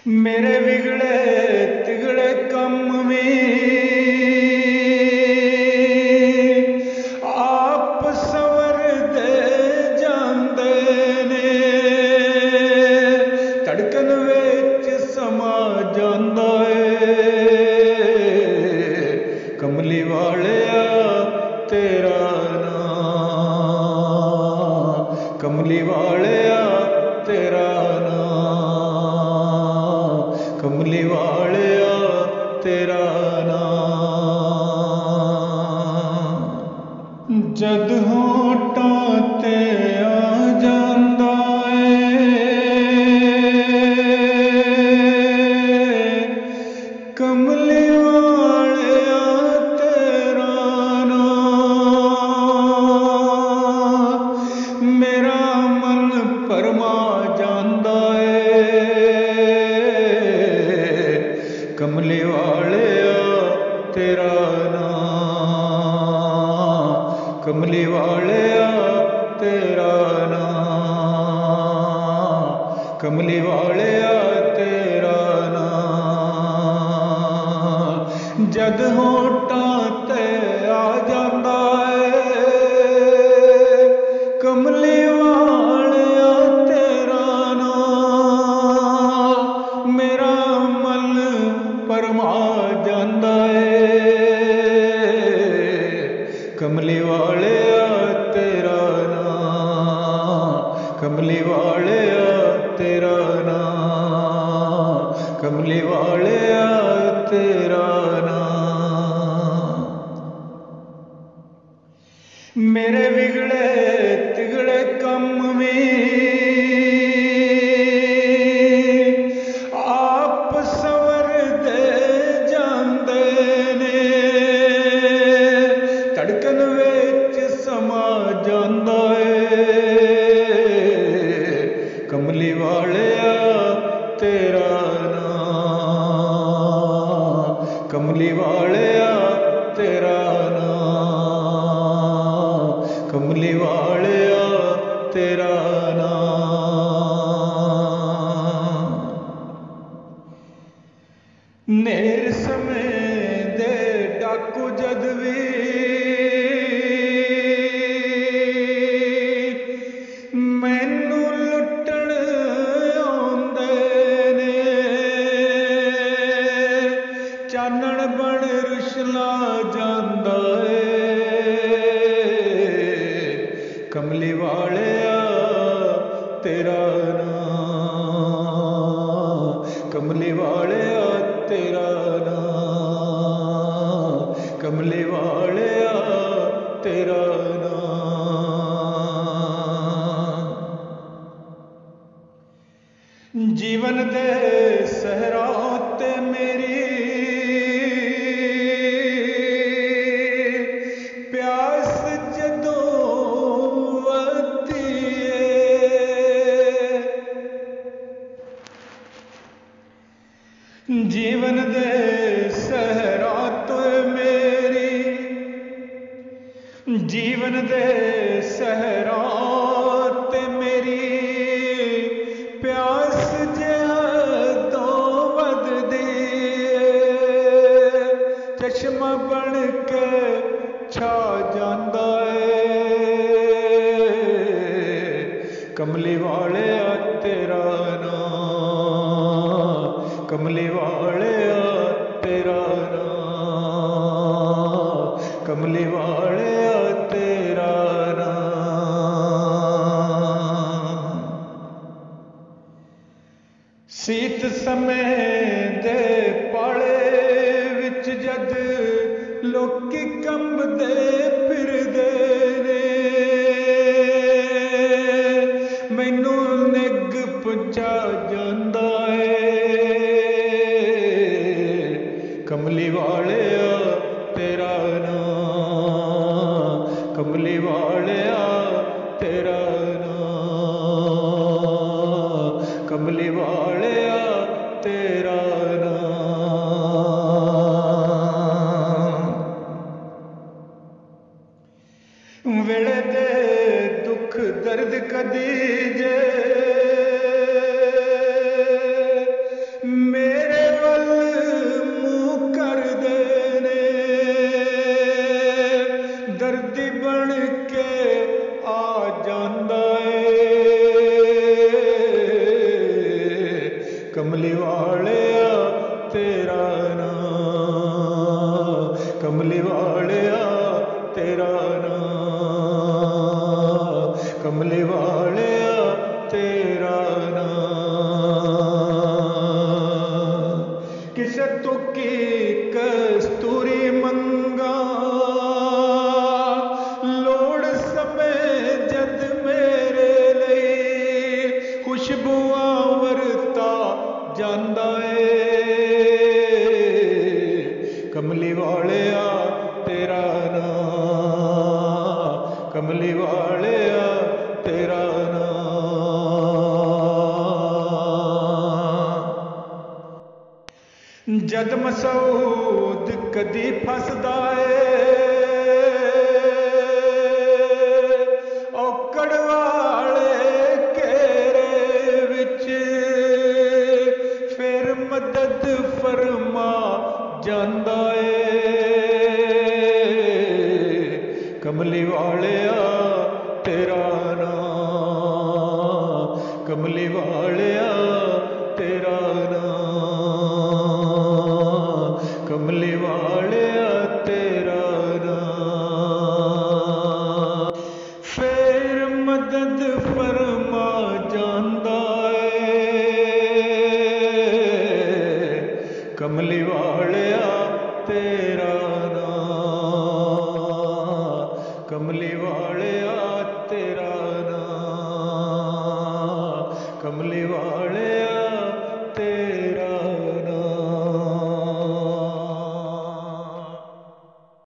मेरे बिगड़े तिगड़े कम में आप सवर दे जांदे ने, धड़कन विच समा जांदा है। कमली वालिया तेरा नाम, कमली वालिया तेरा नाम, कमली वालिया तेरा नाम। जद होठां ते आ जांदा कमली वालिया तेरा नाम, मेरा मन परमा जांदा कमली वालिया तेरा नाम, कमली वालिया तेरा नाम, कमली वालिया तेरा नाम। जद होठां ते आ जांदा कमली वालिया तेरा नाम, मेरा मन परमा जांदा कमली वालिया तेरा नाम, कमली वालिया तेरा नाम, कमली वालिया तेरा नाम। मेरे बिगड़े तिगड़े कम में आप सवर दे जांदे ने, धड़कन विच समा जांदा कमली वालिया तेरा नाम, कमली वालिया तेरा नाम, कमली वालिया तेरा नाम। नेर समय दे डाकू जद भी मैनू लुटण आउंदे ने, चानण बण रुशला जांदा कमली वालिया तेरा नाम, कमली वालिया तेरा नाम, कमली वालिया तेरा नाम। जीवन दे सहराओं ते मेरी प्यास जदों वधदी जीवन दे सहरा तो मेरी, जीवन दे सहरा ते मेरी प्यास जदों वधदी चश्मा बन के छा जांदा कमली वालिया तेरा नाम, कमली वालिया तेरा नाम, कमली वालिया तेरा नाम। सीत समय दे पाले विच जद लोकी कंबदे फिरदे ने, मैनू निग पुचा जांदा कमली वालिया तेरा नाम, कमली वालिया तेरा नाम, कमली वालिया तेरा नाम। वेले दे दुख दर्द कदी जे कमली वालिया तेरा नाम, कमली वालिया तेरा नाम, कमली वालिया तेरा नाम। किसे तुकी कस्तूरी मंगा लोड़ समय जद मेरे लिए खुशबुआ वरता जांदा है। कमली वालिया तेरा नाम, कमली वालिया तेरा नाम। जद मसूद कदी फसदा है औकड़ वाले घेरे विच, फिर मदद फरमा जांदा